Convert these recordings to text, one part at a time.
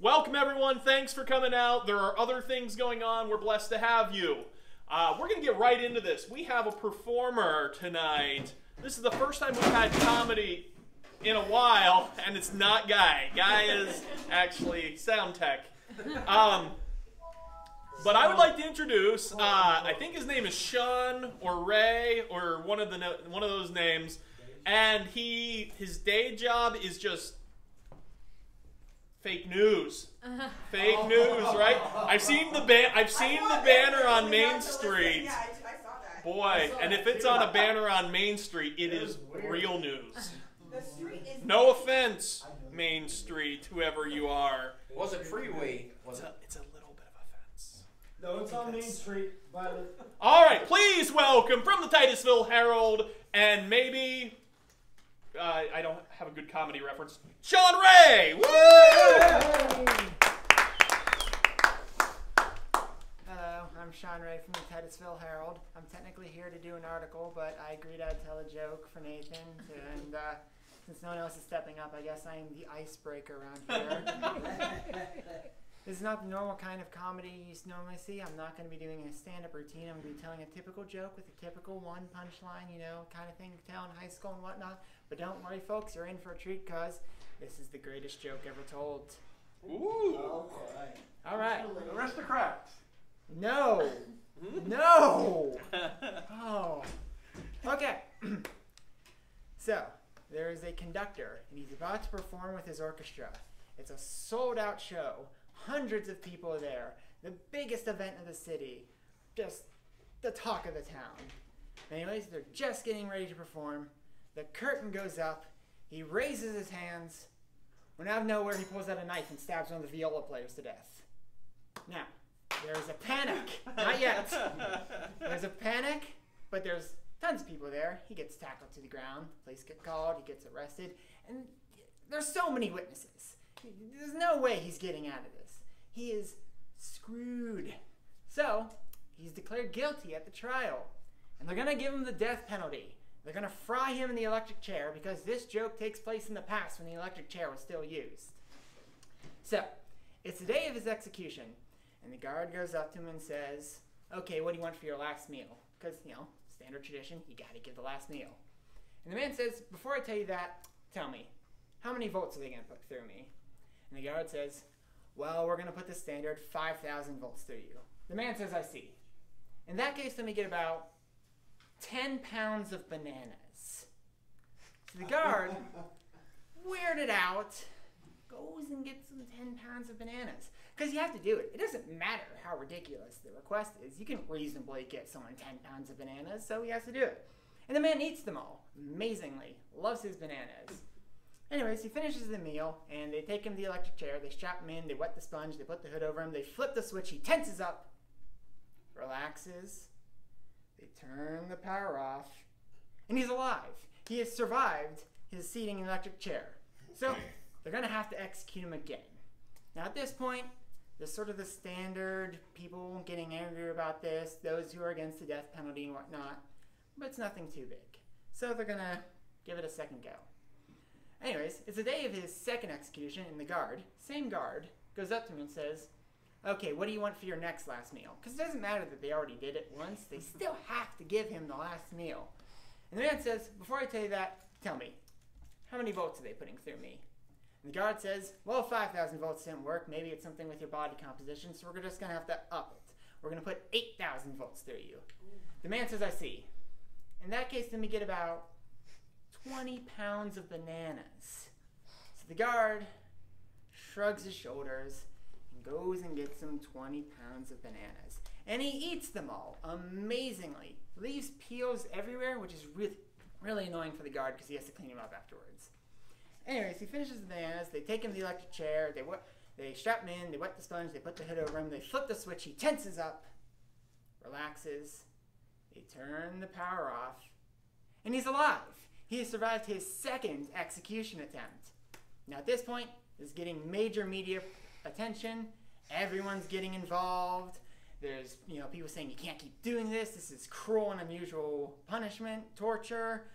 Welcome, everyone. Thanks for coming out. There are other things going on. We're blessed to have you. We're going to get right into this. We have a performer tonight. This is the first time we've had comedy in a while, and it's not Guy. Guy is actually sound tech. But I would like to introduce, I think his name is Sean or Ray or one of those names, and his day job is just fake news. Fake news, right? I've seen the banner on Main Street. Yeah, I saw that. Boy, and if it's on a banner on Main Street, it is real news. The street is No offense, Main Street, whoever you are. It wasn't freeway, was it? It's a little bit of offense. No, it's on Main Street. All right, please welcome from the Titusville Herald, and maybe I don't have a good comedy reference, Sean Ray. Woo! Hello, I'm Sean Ray from the Titusville Herald. I'm technically here to do an article, but I agreed I'd tell a joke for Nathan, and since no one else is stepping up, I guess I'm the icebreaker around here. This is not the normal kind of comedy you normally see. I'm not going to be doing a stand-up routine. I'm going to be telling a typical joke with a typical one punchline, kind of thing you tell in high school and whatnot. But don't worry, folks, you're in for a treat, because this is the greatest joke ever told. Ooh. All right. Aristocrats. No. No. Oh. Okay. So, there is a conductor, and he's about to perform with his orchestra. It's a sold-out show. Hundreds of people are there. The biggest event of the city. Just the talk of the town. Anyways, they're just getting ready to perform. The curtain goes up. He raises his hands. When out of nowhere, he pulls out a knife and stabs one of the viola players to death. Now, there's a panic. Not yet. There's a panic, but there's tons of people there. He gets tackled to the ground. Police get called. He gets arrested. And there's so many witnesses. There's no way he's getting out of this. He is screwed. So, he's declared guilty at the trial. And they're going to give him the death penalty. They're going to fry him in the electric chair, because this joke takes place in the past when the electric chair was still used. So, it's the day of his execution. And the guard goes up to him and says, "Okay, what do you want for your last meal?" Because, standard tradition, you got to give the last meal. And the man says, "Before I tell you that, tell me, how many volts are they going to put through me?" And the guard says, "Well, we're going to put the standard 5,000 volts through you." The man says, "I see. In that case, let me get about 10 pounds of bananas." So the guard, weirded out, goes and gets some 10 pounds of bananas. Because you have to do it. It doesn't matter how ridiculous the request is. You can reasonably get someone 10 pounds of bananas, so he has to do it. And the man eats them all, amazingly. Loves his bananas. Anyways, he finishes the meal, and they take him to the electric chair. They strap him in, they wet the sponge, they put the hood over him, they flip the switch, he tenses up, relaxes, they turn the power off, and he's alive. He has survived his seating in the electric chair. So, they're going to have to execute him again. Now at this point, there's sort of the standard people getting angry about this, those who are against the death penalty and whatnot, but it's nothing too big. So they're going to give it a second go. Anyways, it's the day of his second execution, and the guard, same guard, goes up to him and says, "Okay, what do you want for your next last meal?" Because it doesn't matter that they already did it once, they still have to give him the last meal. And the man says, "Before I tell you that, tell me, how many volts are they putting through me?" And the guard says, "Well, 5,000 volts didn't work. Maybe it's something with your body composition, so we're just going to have to up it. We're going to put 8,000 volts through you." The man says, "I see. In that case, let me get about 20 pounds of bananas." So the guard shrugs his shoulders and goes and gets some 20 pounds of bananas. And he eats them all, amazingly. Leaves peels everywhere, which is really annoying for the guard because he has to clean them up afterwards. Anyways, he finishes the bananas, they take him to the electric chair, they strap him in, they wet the sponge, they put the hood over him, they flip the switch, he tenses up, relaxes, they turn the power off, and he's alive. He has survived his second execution attempt. Now at this point, this is getting major media attention. Everyone's getting involved. There's people saying you can't keep doing this. This is cruel and unusual punishment, torture.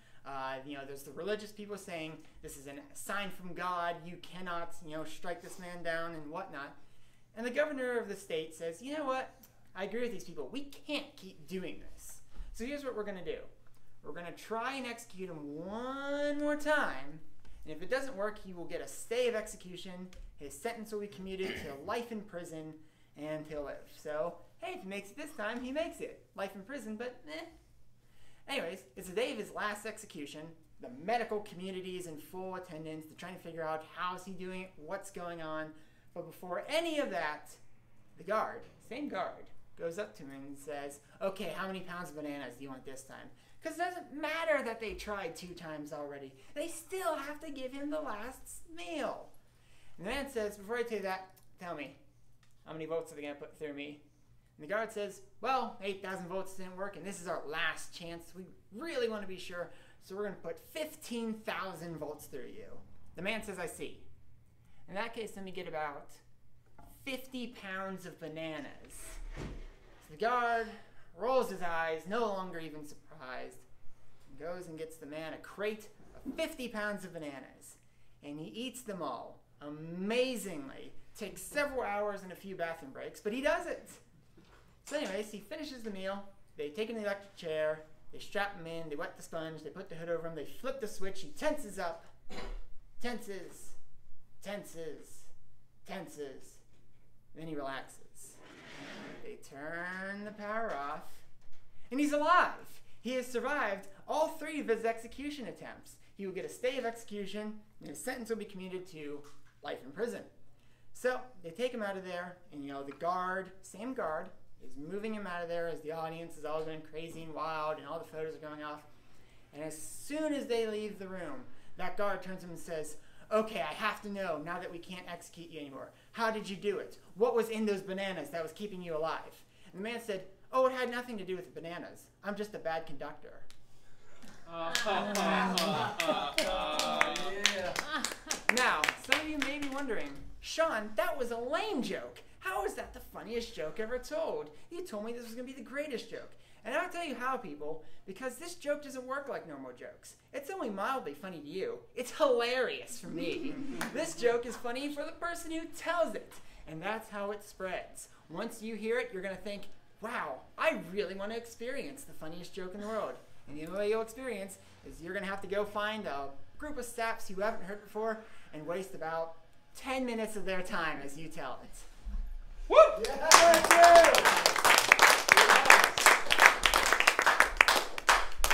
There's the religious people saying this is a sign from God. You cannot, strike this man down and whatnot. And the governor of the state says, you know what? I agree with these people. We can't keep doing this. So here's what we're going to do. We're going to try and execute him one more time. And if it doesn't work, he will get a stay of execution. His sentence will be commuted to life in prison, and he'll live. So, hey, if he makes it this time, he makes it. Life in prison, but eh. Anyways, it's the day of his last execution. The medical community is in full attendance. They're trying to figure out how's he doing it, what's going on. But before any of that, the guard, same guard, goes up to him and says, okay, how many pounds of bananas do you want this time? Because it doesn't matter that they tried 2 times already. They still have to give him the last meal. And the man says, before I tell you that, tell me, how many votes are they going to put through me? And the guard says, well, 8,000 votes didn't work, and this is our last chance. We really want to be sure, so we're going to put 15,000 votes through you. The man says, I see. In that case, let me get about 50 pounds of bananas. So the guard rolls his eyes, no longer even surprised, and goes and gets the man a crate of 50 pounds of bananas. And he eats them all, amazingly. Takes several hours and a few bathroom breaks, but he does it. So anyways, he finishes the meal. They take him to the electric chair. They strap him in. They wet the sponge. They put the hood over him. They flip the switch. He tenses up. Tenses. Tenses. Tenses. Then he relaxes. They turn the power off. And he's alive. He has survived all 3 of his execution attempts. He will get a stay of execution, and his sentence will be commuted to life in prison. So they take him out of there, and the guard, same guard, is moving him out of there as the audience is all going crazy and wild and all the photos are going off. And as soon as they leave the room, that guard turns to him and says, okay, I have to know, now that we can't execute you anymore, how did you do it? What was in those bananas that was keeping you alive? And the man said, oh, it had nothing to do with the bananas. I'm just a bad conductor. Now, some of you may be wondering, Sean, that was a lame joke. How is that the funniest joke ever told? You told me this was going to be the greatest joke. And I'll tell you how, people, because this joke doesn't work like normal jokes. It's only mildly funny to you. It's hilarious for me. This joke is funny for the person who tells it. And that's how it spreads. Once you hear it, you're going to think, wow, I really want to experience the funniest joke in the world. And the only way you'll experience is you're going to have to go find a group of saps you haven't heard before and waste about 10 minutes of their time as you tell it. Woo! Yeah,